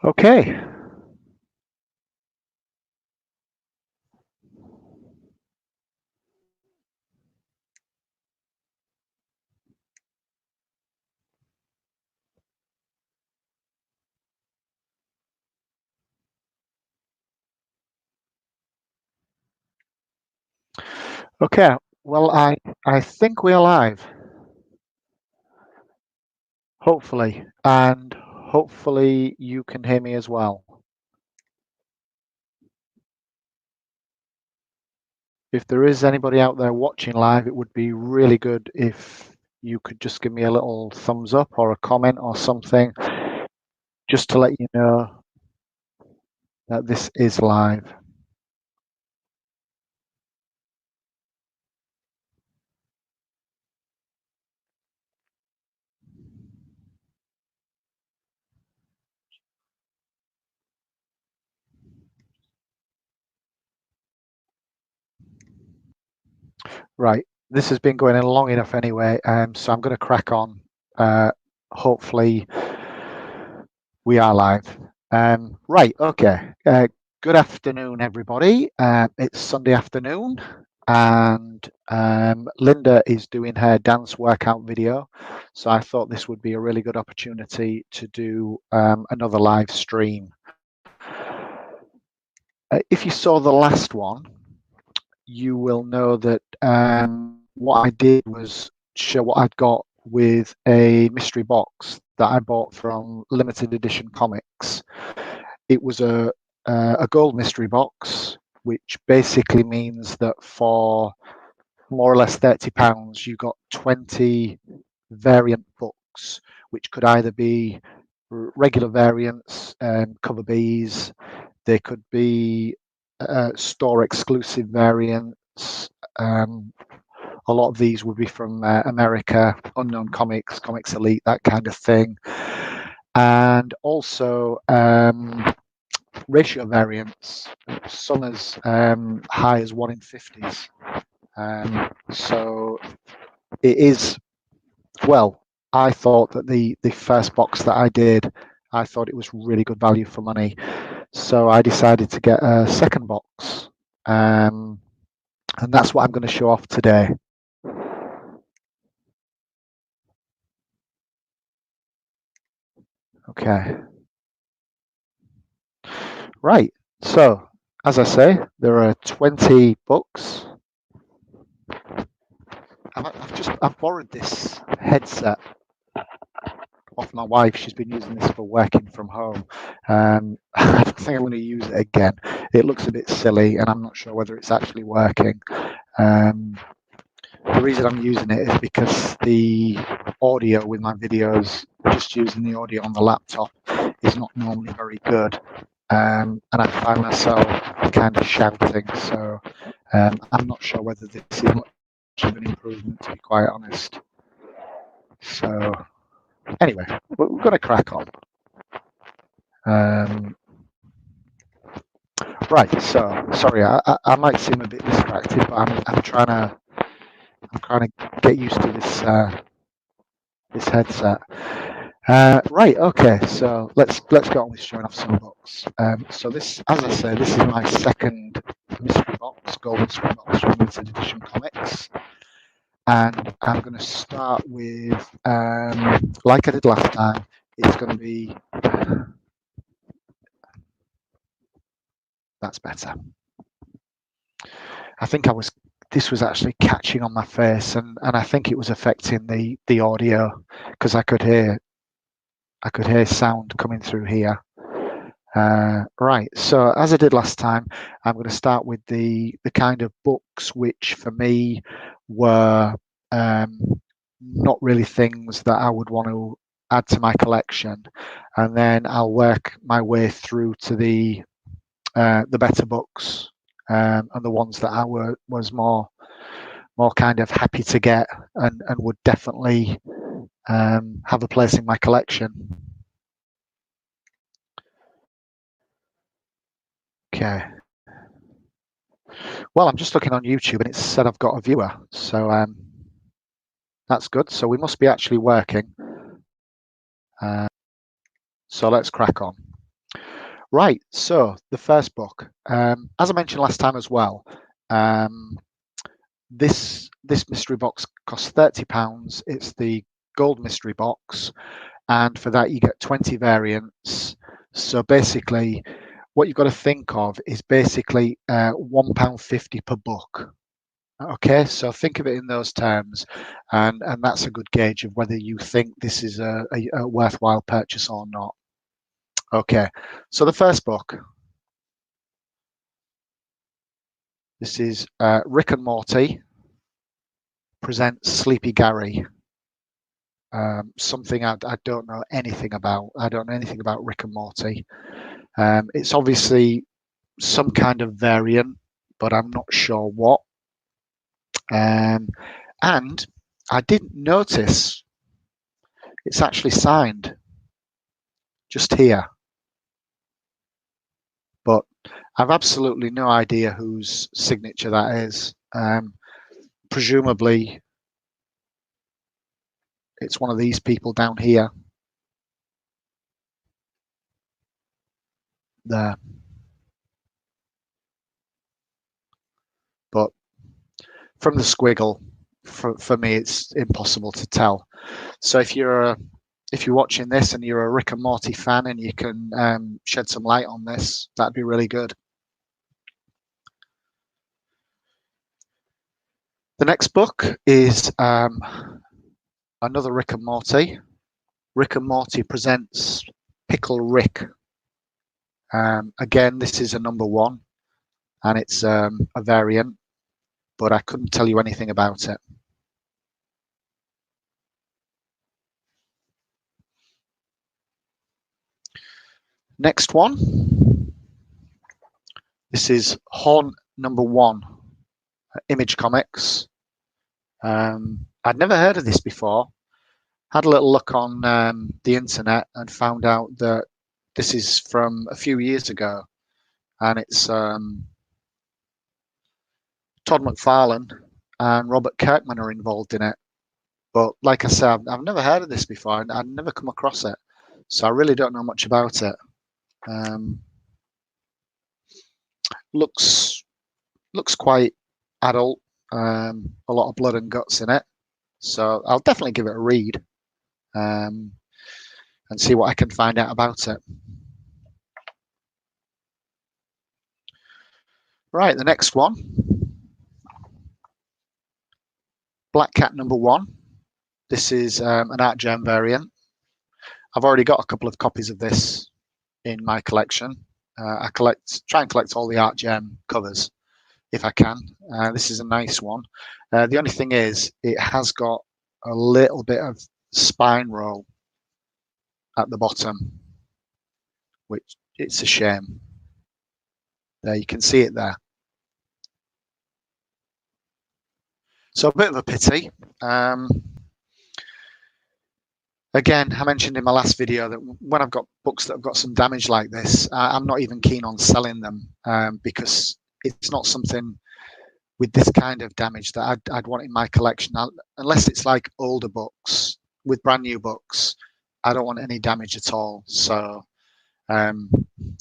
Okay. Okay. Well, I think we're live. Hopefully, and hopefully you can hear me as well. If there is anybody out there watching live, it would be really good if you could just give me a little thumbs up or a comment or something, just to let you know that this is live. Right. This has been going on long enough anyway, so I'm going to crack on. Hopefully we are live. Right. Okay. Good afternoon, everybody. It's Sunday afternoon, and Linda is doing her dance workout video. So I thought this would be a really good opportunity to do another live stream. If you saw the last one, you will know that what I did was show what I'd got with a mystery box that I bought from limited edition Comix. It was a gold mystery box, which basically means that for more or less £30, you got 20 variant books, which could either be regular variants, cover Bs, they could be store exclusive variants. A lot of these would be from America, Unknown Comics, Comics Elite, that kind of thing. And also ratio variants, some as high as 1 in 50s. So it is, well, I thought that the first box that I did, I thought it was really good value for money. So I decided to get a second box. And that's what I'm going to show off today. Okay. Right. So, as I say, there are 20 books. I've borrowed this headset off my wife. She's been using this for working from home. I don't think I'm going to use it again. It looks a bit silly, and I'm not sure whether it's actually working. The reason I'm using it is because the audio with my videos, just using the audio on the laptop, is not normally very good. And I find myself kind of shouting. So I'm not sure whether this is much of an improvement, to be quite honest. So anyway, we're going to crack on. Right. So sorry, I might seem a bit distracted, but I'm trying to get used to this headset. Right, okay, so let's get on with showing off some books. So this, as I say, this is my second mystery box, gold mystery box from limited edition Comix. And I'm going to start with, like I did last time, it's going to be, that's better. I think this was actually catching on my face, and I think it was affecting the audio, because I could hear sound coming through here. Right, so as I did last time, I'm going to start with the kind of books which for me were not really things that I would want to add to my collection, and then I'll work my way through to the better books, and the ones that I was more kind of happy to get and would definitely have a place in my collection. Okay. Well, I'm just looking on YouTube and it said I've got a viewer, so that's good. So we must be actually working. So let's crack on. Right, so the first book, as I mentioned last time as well, this mystery box costs £30. It's the gold mystery box, and for that you get 20 variants. So basically, what you've got to think of is basically £1.50 per book. Okay, so think of it in those terms, and that's a good gauge of whether you think this is a worthwhile purchase or not. Okay, so the first book. This is Rick and Morty presents Sleepy Gary. Something I don't know anything about. I don't know anything about Rick and Morty. It's obviously some kind of variant, but I'm not sure what. And I didn't notice it's actually signed just here, but I've absolutely no idea whose signature that is. Presumably, it's one of these people down here. There. But from the squiggle, for me, it's impossible to tell. So if you're watching this and you're a Rick and Morty fan and you can shed some light on this, that'd be really good. The next book is another Rick and Morty. Rick and Morty presents Pickle Rick. Again, this is a #1, and it's a variant, but I couldn't tell you anything about it. Next one. This is Horn #1, Image Comics. I'd never heard of this before. Had a little look on the internet and found out that this is from a few years ago, and it's Todd McFarlane and Robert Kirkman are involved in it. But like I said, I've never heard of this before, and I'd never come across it, so I really don't know much about it. Looks quite adult, a lot of blood and guts in it, so I'll definitely give it a read and see what I can find out about it. Right, the next one, Black Cat #1. This is an Art Germ variant. I've already got a couple of copies of this in my collection. I try and collect all the Art Germ covers if I can. This is a nice one. The only thing is, it has got a little bit of spine roll at the bottom, which it's a shame. There, you can see it there. So a bit of a pity. Again, I mentioned in my last video that when I've got books that have got some damage like this, I'm not even keen on selling them because it's not something with this kind of damage that I'd want in my collection. Unless it's like older books with brand new books, I don't want any damage at all. So I'm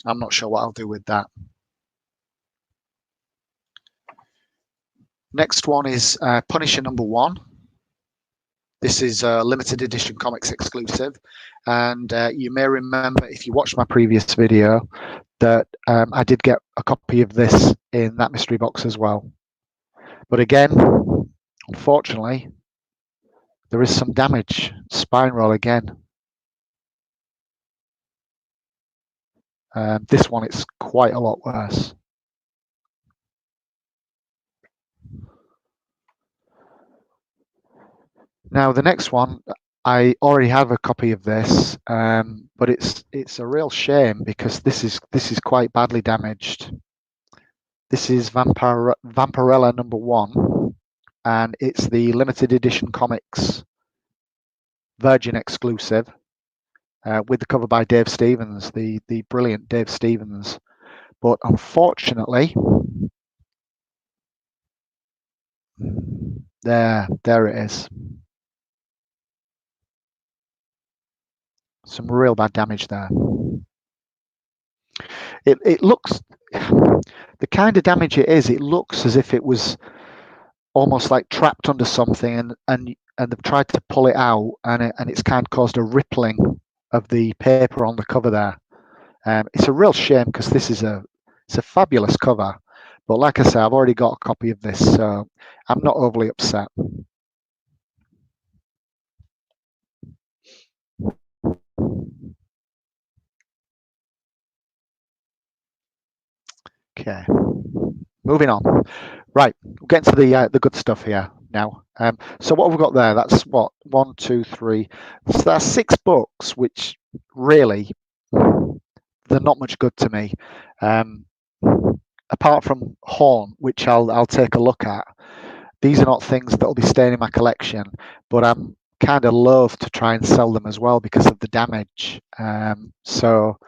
not sure what I'll do with that. Next one is Punisher #1. This is a limited edition Comix exclusive, and you may remember if you watched my previous video that I did get a copy of this in that mystery box as well. But again, unfortunately, there is some damage. Spine roll again. This one, it's quite a lot worse. Now the next one, I already have a copy of this, but it's a real shame because this is quite badly damaged. This is Vampirella #1, and it's the limited edition Comix Virgin exclusive with the cover by Dave Stevens, the brilliant Dave Stevens. But unfortunately, there it is. Some real bad damage there. It looks, the kind of damage it is, it looks as if it was almost like trapped under something, and they've tried to pull it out, and it's kind of caused a rippling of the paper on the cover there. It's a real shame because it's a fabulous cover, but like I say, I've already got a copy of this, so I'm not overly upset. Okay, moving on. Right, we'll get into the good stuff here now. So what we've got there, that's what, 1, 2, 3. So that's 6 books, which really they're not much good to me. Apart from Horn, which I'll take a look at. These are not things that will be staying in my collection, but I'm kind of loath to try and sell them as well because of the damage. So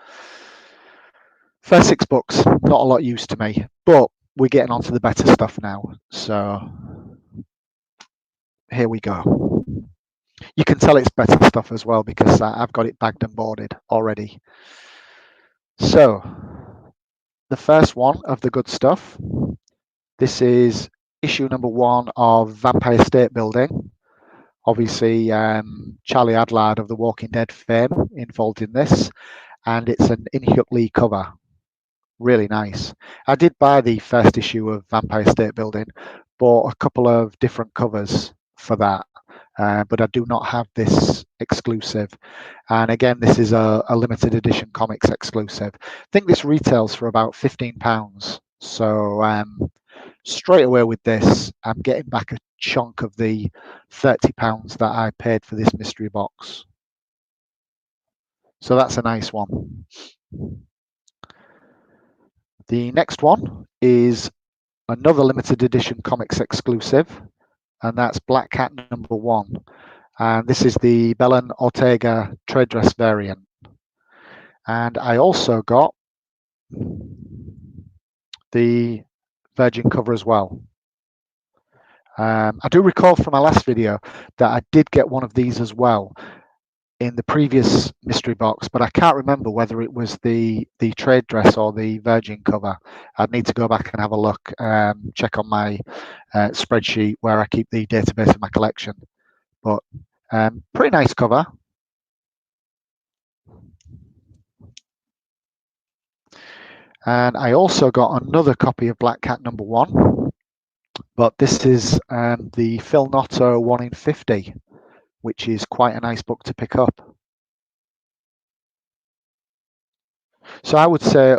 first 6 books, not a lot used to me, but we're getting on to the better stuff now. So here we go. You can tell it's better stuff as well because I've got it bagged and boarded already. So the first one of the good stuff, this is issue number 1 of Vampire State Building. Obviously, Charlie Adlard of The Walking Dead fame involved in this, and it's an Inhyuk Lee cover. Really nice. I did buy the first issue of Vampire State Building, bought a couple of different covers for that, but I do not have this exclusive. And again, this is a limited edition Comix exclusive. I think this retails for about £15. So straight away with this, I'm getting back a chunk of the £30 that I paid for this mystery box. So that's a nice one. The next one is another limited edition Comix exclusive, and that's Black Cat number 1. And this is the Belen Ortega trade dress variant. And I also got the Virgin cover as well. I do recall from my last video that I did get one of these as well in the previous mystery box, but I can't remember whether it was the trade dress or the Virgin cover. I'd need to go back and have a look, check on my spreadsheet where I keep the database of my collection. But pretty nice cover. And I also got another copy of Black Cat number 1, but this is the Phil Noto 1 in 50, which is quite a nice book to pick up. So I would say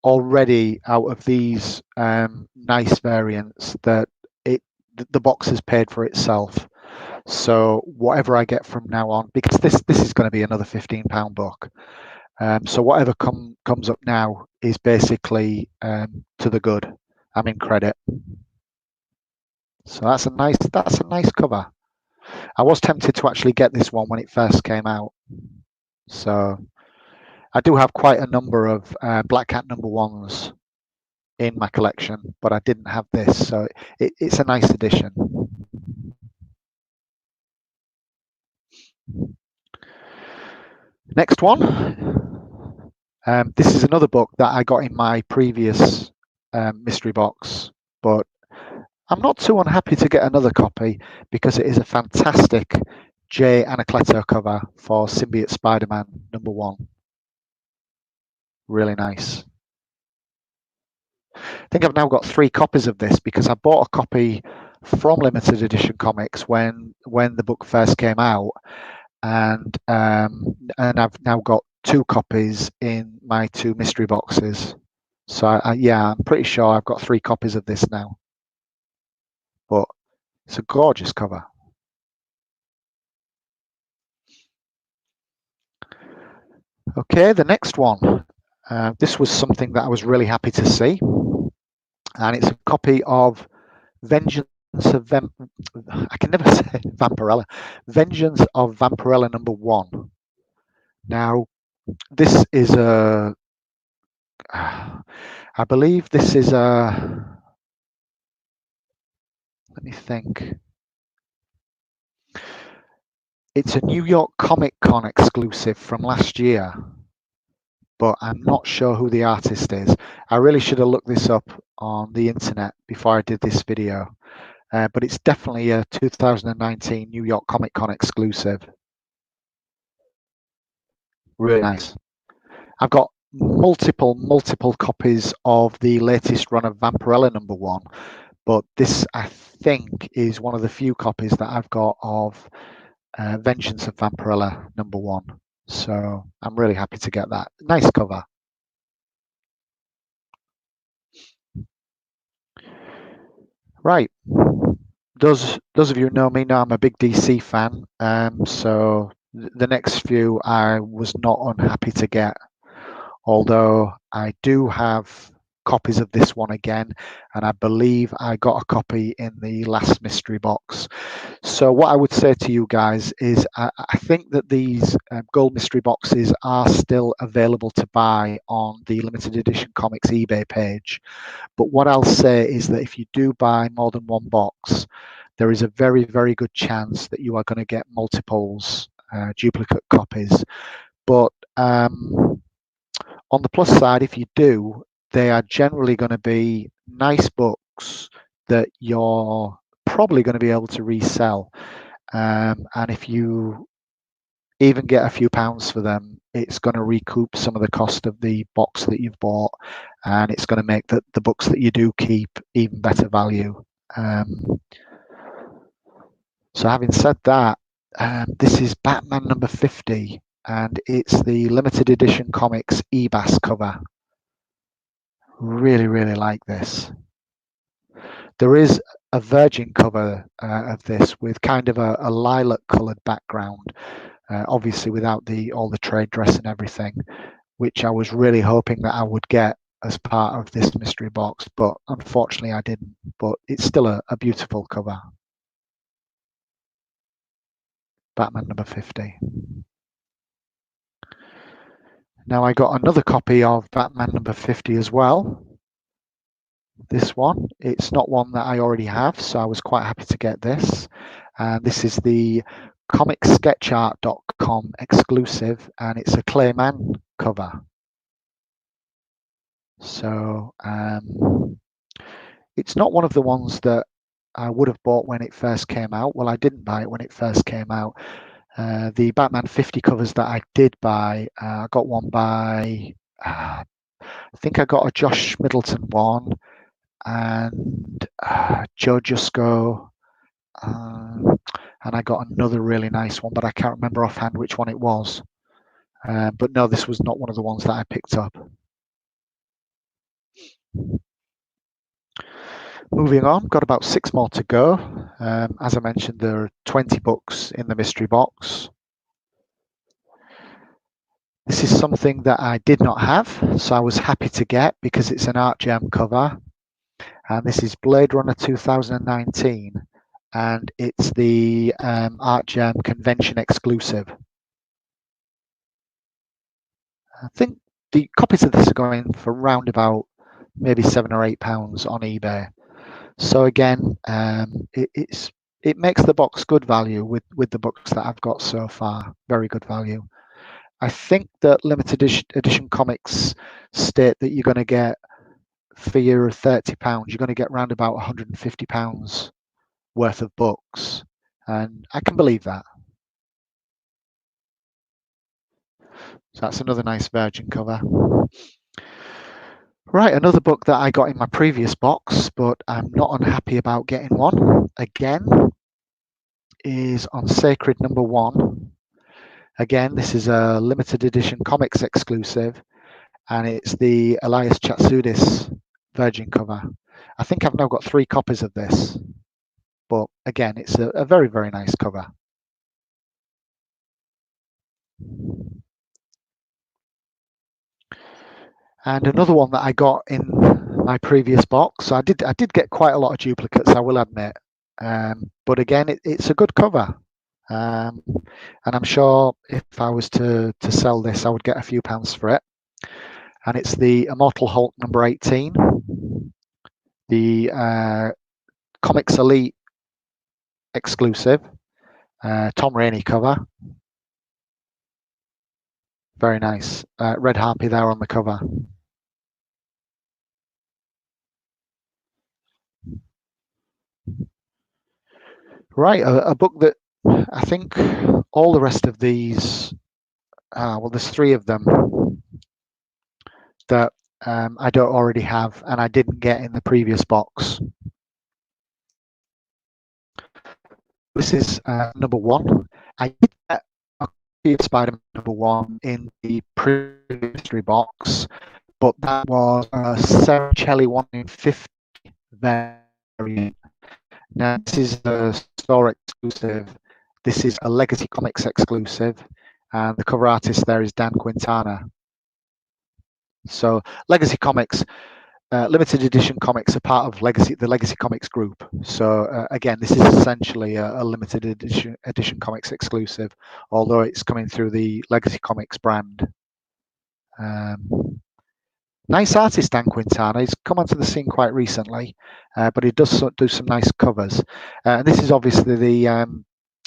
already out of these nice variants that the box has paid for itself. So whatever I get from now on, because this is going to be another £15 book. So whatever comes up now is basically to the good. I'm in credit. So that's a nice cover. I was tempted to actually get this one when it first came out. So I do have quite a number of Black Cat number 1s in my collection, but I didn't have this, so it's a nice addition. Next one. This is another book that I got in my previous mystery box, but I'm not too unhappy to get another copy because it is a fantastic Jay Anacleto cover for Symbiote Spider-Man number 1. Really nice. I think I've now got 3 copies of this because I bought a copy from limited edition comics when the book first came out, and I've now got 2 copies in my 2 mystery boxes. So yeah, I'm pretty sure I've got 3 copies of this now. But it's a gorgeous cover. Okay, the next one. This was something that I was really happy to see, and it's a copy of Vengeance of I can never say Vampirella. Vengeance of Vampirella number 1. Now, this is I believe this is let me think. It's a New York Comic Con exclusive from last year. but I'm not sure who the artist is. I really should have looked this up on the internet before I did this video, but it's definitely a 2019 New York Comic Con exclusive. Really nice. I've got multiple copies of the latest run of Vampirella #1, but this, I think, is one of the few copies that I've got of Vengeance of Vampirella #1. So I'm really happy to get that. Nice cover. Right. Those of you who know me know I'm a big DC fan. So the next few I was not unhappy to get, although I do have copies of this one again, and I believe I got a copy in the last mystery box. So what I would say to you guys is I think that these gold mystery boxes are still available to buy on the limited edition comics eBay page. But what I'll say is that if you do buy more than one box, there is a very good chance that you are going to get multiples, duplicate copies. But on the plus side, if you do, they are generally going to be nice books that you're probably going to be able to resell. And if you even get a few pounds for them, it's going to recoup some of the cost of the box that you've bought, and it's going to make the books that you do keep even better value. So having said that, this is Batman #50, and it's the limited edition comics EBAS cover. Really like this. There is a Virgin cover of this with kind of a lilac coloured background, obviously without all the trade dress and everything, which I was really hoping that I would get as part of this mystery box, but unfortunately I didn't. But it's still a beautiful cover. Batman #50. Now I got another copy of Batman #50 as well. This one, it's not one that I already have, so I was quite happy to get this. And this is the comicsketchart.com exclusive, and it's a Clayman cover. So it's not one of the ones that I would have bought when it first came out. Well, I didn't buy it when it first came out. The Batman 50 covers that I did buy, I got one by, I think I got a Josh Middleton one, and Joe Jusko, and I got another really nice one, but I can't remember offhand which one it was. But no, this was not one of the ones that I picked up. Moving on, got about 6 more to go. As I mentioned, there are 20 books in the mystery box. This is something that I did not have, so I was happy to get because it's an Art Gem cover. And this is Blade Runner 2019, and it's the Art Gem convention exclusive. I think the copies of this are going for around about maybe £7 or £8 on eBay. So again, it makes the box good value with the books that I've got so far. Very good value. I think that limited edition comics state that you're going to get, for your £30, you're going to get around about £150 worth of books, and I can believe that. So that's another nice Virgin cover. Right, another book that I got in my previous box, but I'm not unhappy about getting one again, is on Sacred #1. Again, this is a limited edition comics exclusive, and it's the Elias Chatsoudis Virgin cover. I think I've now got 3 copies of this, but again, it's a very nice cover. And another one that I got in my previous box, I did get quite a lot of duplicates, I will admit, but again, it's a good cover, and I'm sure if I was to sell this, I would get a few pounds for it. And it's the Immortal Hulk #18, the Comix Elite exclusive, Tom Rainey cover. Very nice. Red Harpy there on the cover. Right, a book that I think all the rest of these, well, there's 3 of them that I don't already have and I didn't get in the previous box. This is number 1. I did get a copy of Spider-Man number 1 in the previous mystery box, but that was a Sarah Shelley 1 in 50 variant. Now, this is a store exclusive. This is a Legacy Comics exclusive, and the cover artist there is Dan Quintana. So, Legacy Comics, limited edition comics are part of the Legacy Comics group. So, again, this is essentially a limited edition comics exclusive, although it's coming through the Legacy Comics brand. Nice artist, Dan Quintana. He's come onto the scene quite recently, but he does do some nice covers. And this is obviously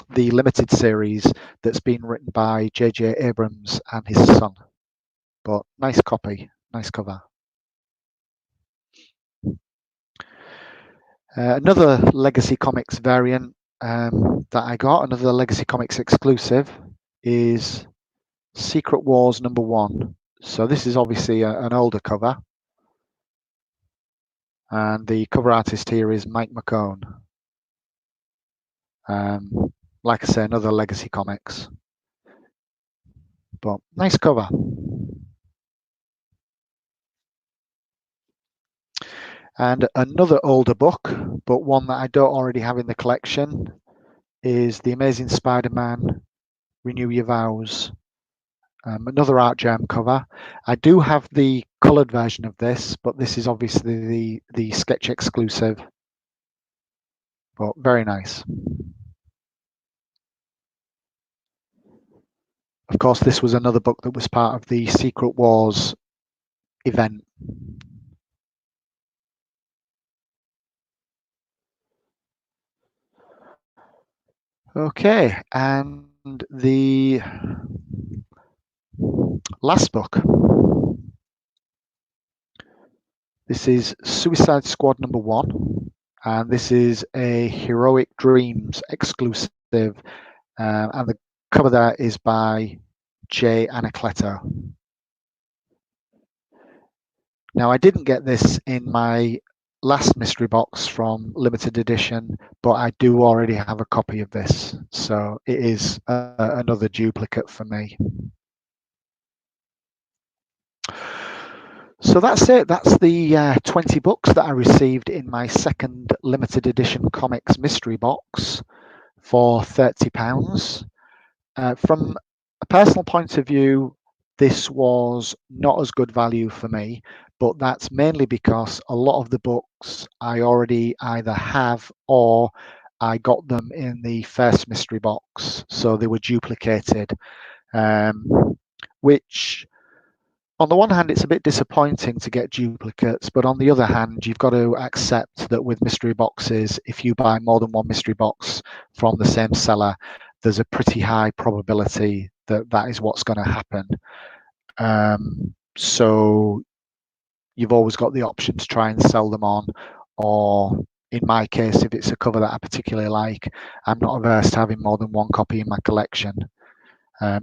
the limited series that's been written by J.J. Abrams and his son. But nice copy, nice cover. Another Legacy Comics variant that I got, another Legacy Comics exclusive, is Secret Wars number 1. So this is obviously an older cover. And the cover artist here is Mike McCone. Like I say, another Legacy Comics. But nice cover. And another older book, but one that I don't already have in the collection, is The Amazing Spider-Man Renew Your Vows. Another Art Jam cover. I do have the coloured version of this, but this is obviously the sketch exclusive. But very nice. Of course, this was another book that was part of the Secret Wars event. Okay, and the last book. This is Suicide Squad number 1, and this is a Heroic Dreams exclusive, and the cover there is by Jay Anacleto. Now, I didn't get this in my last mystery box from limited edition, but I do already have a copy of this, so it is another duplicate for me. So that's it. That's the 20 books that I received in my second limited edition comics mystery box for £30. From a personal point of view, this was not as good value for me, but that's mainly because a lot of the books I already either have or I got them in the first mystery box, so they were duplicated, which on the one hand, it's a bit disappointing to get duplicates, but on the other hand, you've got to accept that with mystery boxes, if you buy more than one mystery box from the same seller, there's a pretty high probability that that is what's going to happen. So you've always got the option to try and sell them on, or in my case, if it's a cover that I particularly like, I'm not averse to having more than one copy in my collection.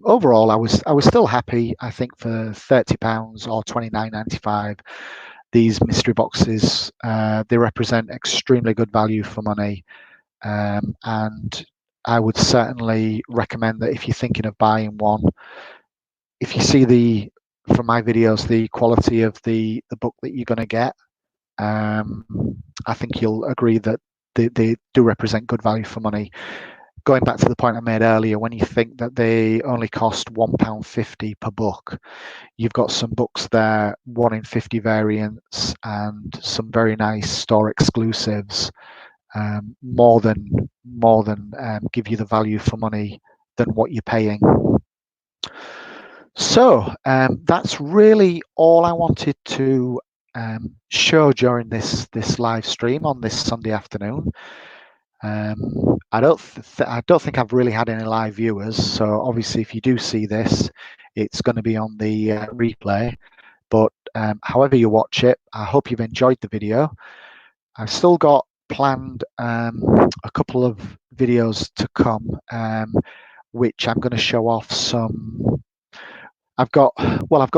Overall, I was still happy. I think for £30 or £29.95, these mystery boxes they represent extremely good value for money, and I would certainly recommend that if you're thinking of buying one, if you see from my videos the quality of the book that you're going to get, I think you'll agree that they do represent good value for money. Going back to the point I made earlier, when you think that they only cost £1.50 per book, you've got some books there, 1 in 50 variants, and some very nice store exclusives, more than give you the value for money than what you're paying. So that's really all I wanted to show during this live stream on this Sunday afternoon. I don't think I've really had any live viewers, so obviously if you do see this, it's going to be on the replay. But however you watch it, I hope you've enjoyed the video. I've still got planned a couple of videos to come, which I'm going to show off some. I've got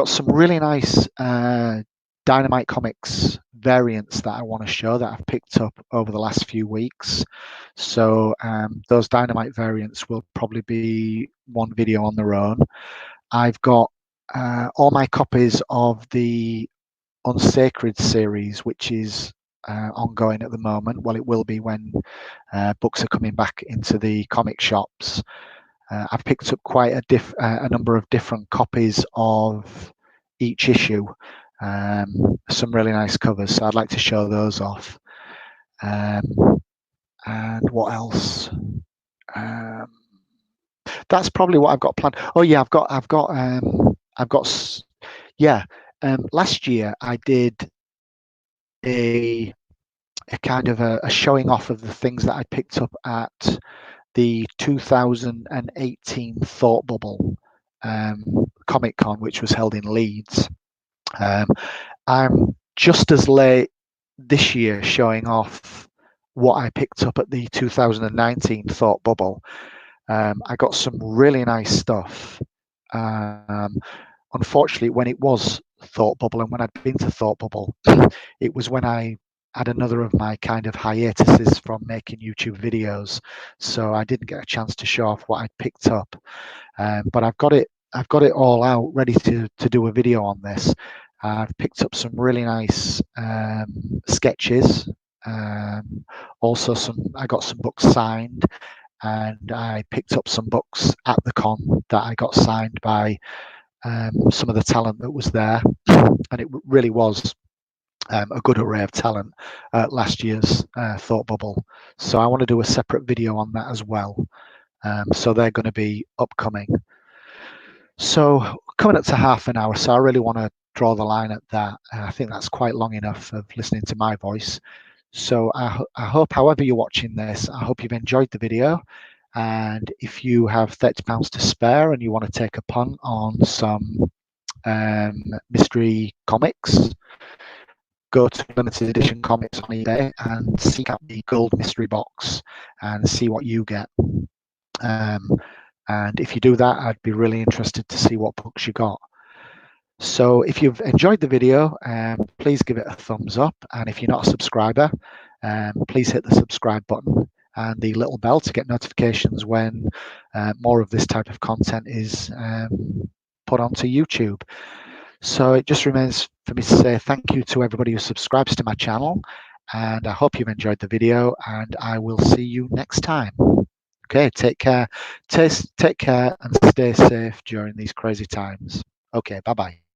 some really nice Dynamite Comix variants that I want to show that I've picked up over the last few weeks. So those Dynamite variants will probably be one video on their own. I've got all my copies of the Unsacred series, which is ongoing at the moment. Well, it will be when books are coming back into the comic shops. I've picked up quite a number of different copies of each issue. Some really nice covers, so I'd like to show those off. And what else? That's probably what I've got planned. Oh yeah, last year I did a kind of a showing off of the things that I picked up at the 2018 Thought Bubble Comic Con, which was held in Leeds. I'm just as late this year showing off what I picked up at the 2019 Thought Bubble. I got some really nice stuff. Unfortunately, when it was Thought Bubble and when I'd been to Thought Bubble, it was when I had another of my kind of hiatuses from making YouTube videos, so I didn't get a chance to show off what I'd picked up. But I've got it all out ready to do a video on this. I've picked up some really nice sketches. Also, I got some books signed, and I picked up some books at the con that I got signed by some of the talent that was there, and it really was a good array of talent at last year's Thought Bubble. So I want to do a separate video on that as well. So they're going to be upcoming. So coming up to half an hour, so I really want to draw the line at that. I think that's quite long enough of listening to my voice. So I hope, however you're watching this, I hope you've enjoyed the video. And if you have £30 to spare and you want to take a punt on some mystery comics, go to limited edition comics on eBay and seek out the gold mystery box and see what you get. And if you do that, I'd be really interested to see what books you got. So if you've enjoyed the video, please give it a thumbs up. And if you're not a subscriber, please hit the subscribe button and the little bell to get notifications when more of this type of content is put onto YouTube. So it just remains for me to say thank you to everybody who subscribes to my channel, and I hope you've enjoyed the video, and I will see you next time. Okay, take care. Take care and stay safe during these crazy times. Okay, bye-bye.